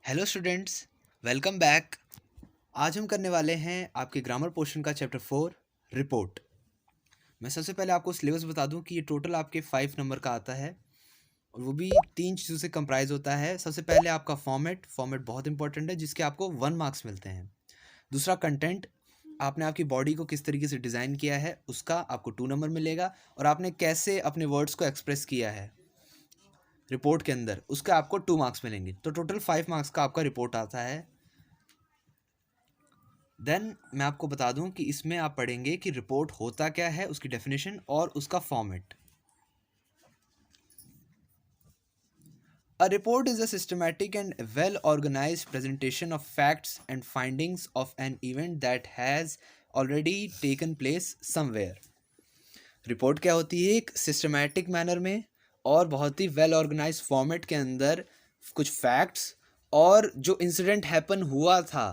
Hello students, welcome back. आज हम करने वाले हैं आपके ग्रामर पोर्शन का चैप्टर 4 रिपोर्ट। मैं सबसे पहले आपको सिलेबस बता दूं कि ये टोटल आपके 5 नंबर का आता है और वो भी 3 चीज़ों से कंप्राइज होता है। सबसे पहले आपका फॉर्मेट बहुत इंपॉर्टेंट है जिसके आपको 1 मार्क्स मिलते हैं। दूसरा कंटेंट, आपने आपकी बॉडी को किस तरीके से डिज़ाइन किया है उसका आपको 2 नंबर मिलेगा और आपने कैसे अपने वर्ड्स को एक्सप्रेस किया है रिपोर्ट के अंदर, उसका आपको 2 मार्क्स मिलेंगे। तो टोटल 5 मार्क्स का आपका रिपोर्ट आता है। देन मैं आपको बता दूं कि इसमें आप पढ़ेंगे कि रिपोर्ट होता क्या है, उसकी डेफिनेशन और उसका format. A report is a systematic and well organised presentation of facts and findings of an event that has already taken place somewhere. Report क्या होती है? एक सिस्टमैटिक मैनर में और बहुत ही वेल ऑर्गेनाइज्ड फॉर्मेट के अंदर कुछ फैक्ट्स और जो इंसिडेंट हैपन हुआ था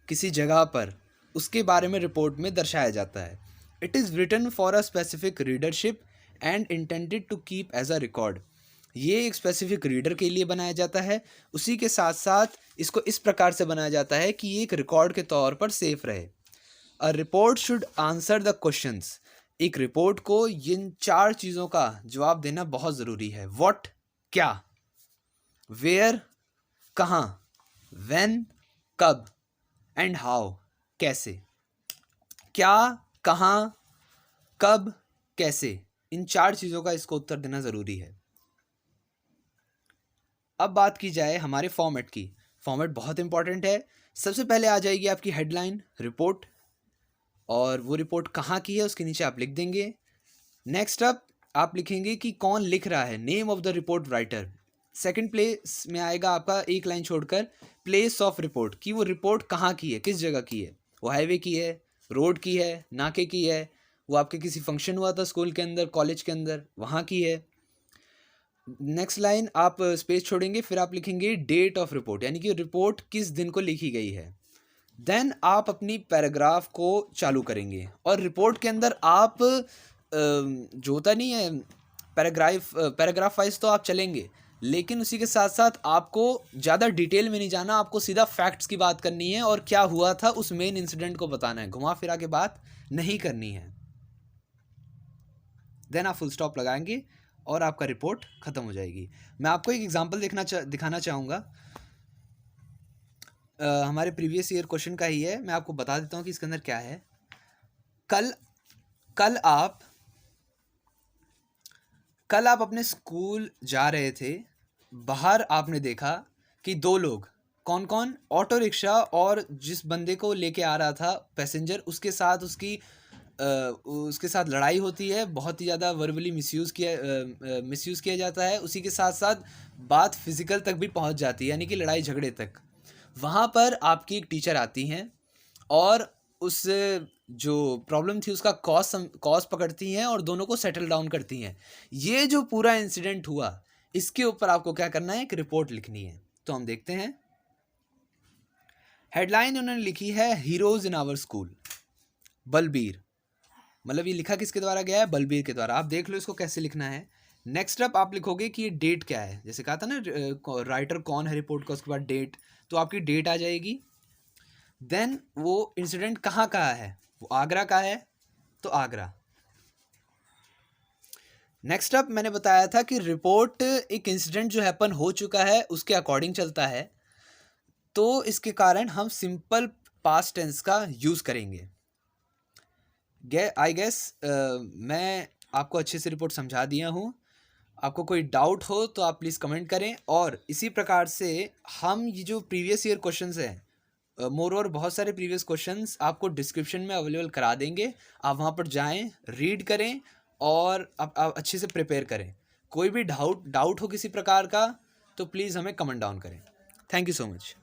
किसी जगह पर, उसके बारे में रिपोर्ट में दर्शाया जाता है। It is written for a specific readership and intended to keep as a record. ये एक स्पेसिफिक रीडर के लिए बनाया जाता है, उसी के साथ साथ इसको इस प्रकार से बनाया जाता है कि ये एक रिकॉर्ड के तौर पर सेफ रहे। A report should answer the questions. एक रिपोर्ट को इन 4 चीज़ों का जवाब देना बहुत ज़रूरी है। व्हाट, क्या, वेयर, कहाँ, व्हेन, कब, एंड हाउ, कैसे। क्या, कहाँ, कब, कैसे, इन 4 चीज़ों का इसको उत्तर देना ज़रूरी है। अब बात की जाए हमारे फॉर्मेट की। फॉर्मेट बहुत इंपॉर्टेंट है। सबसे पहले आ जाएगी आपकी हेडलाइन रिपोर्ट, और वो रिपोर्ट कहाँ की है उसके नीचे आप लिख देंगे। नेक्स्ट अप आप लिखेंगे कि कौन लिख रहा है, name of the report writer. Second place में आएगा आपका एक लाइन छोड़कर प्लेस ऑफ रिपोर्ट, कि वो रिपोर्ट कहाँ की है, किस जगह की है। वो हाईवे की है, रोड की है, नाके की है, वो आपके किसी फंक्शन हुआ था स्कूल के अंदर, कॉलेज के अंदर, वहाँ की है। नेक्स्ट लाइन आप स्पेस छोड़ेंगे, फिर आप लिखेंगे डेट ऑफ रिपोर्ट, यानी कि रिपोर्ट किस दिन को लिखी गई है। देन आप अपनी पैराग्राफ को चालू करेंगे और रिपोर्ट के अंदर आप जो होता नहीं है पैराग्राफ वाइज तो आप चलेंगे, लेकिन उसी के साथ साथ आपको ज़्यादा डिटेल में नहीं जाना, आपको सीधा फैक्ट्स की बात करनी है और क्या हुआ था उस मेन इंसिडेंट को बताना है, घुमा फिरा के बात नहीं करनी है। देन आप फुल स्टॉप लगाएंगे और आपका रिपोर्ट ख़त्म हो जाएगी। मैं आपको एक एग्जांपल दिखाना चाहूँगा। हमारे प्रीवियस ईयर क्वेश्चन का ही है, मैं आपको बता देता हूँ कि इसके अंदर क्या है। कल कल आप कल आप अपने स्कूल जा रहे थे, बाहर आपने देखा कि 2 लोग, कौन कौन, ऑटो रिक्शा और जिस बंदे को लेके आ रहा था पैसेंजर, उसके साथ लड़ाई होती है, बहुत ही ज़्यादा वर्बली मिसयूज़ किया जाता है, उसी के साथ साथ बात फिज़िकल तक भी पहुंच जाती है, यानी कि लड़ाई झगड़े तक। वहाँ पर आपकी एक टीचर आती हैं और उस जो प्रॉब्लम थी उसका कॉज पकड़ती हैं और दोनों को सेटल डाउन करती हैं। ये जो पूरा इंसिडेंट हुआ, इसके ऊपर आपको क्या करना है, एक रिपोर्ट लिखनी है। तो हम देखते हैं। हेडलाइन उन्होंने लिखी है heroes in our school, Balbir. मतलब ये लिखा किसके द्वारा गया है, बलबीर के द्वारा। आप देख लो इसको कैसे लिखना है। नेक्स्ट अप आप लिखोगे कि ये डेट क्या है, जैसे कहा था ना राइटर कौन है रिपोर्ट का, उसके बाद डेट, तो आपकी डेट आ जाएगी। देन वो इंसिडेंट कहाँ का है, वो आगरा का है, तो आगरा। नेक्स्ट अप मैंने बताया था कि रिपोर्ट एक इंसिडेंट जो हैपन हो चुका है उसके अकॉर्डिंग चलता है, तो इसके कारण हम सिंपल पास्ट टेंस का यूज़ करेंगे। आई गेस मैं आपको अच्छे से रिपोर्ट समझा दिया हूँ। आपको कोई डाउट हो तो आप प्लीज़ कमेंट करें, और इसी प्रकार से हम ये जो प्रीवियस ईयर क्वेश्चंस हैं, मोर और बहुत सारे प्रीवियस क्वेश्चंस आपको डिस्क्रिप्शन में अवेलेबल करा देंगे। आप वहाँ पर जाएं, रीड करें और आप अच्छे से प्रिपेयर करें। कोई भी डाउट हो किसी प्रकार का तो प्लीज़ हमें कमेंट डाउन करें। Thank you so much.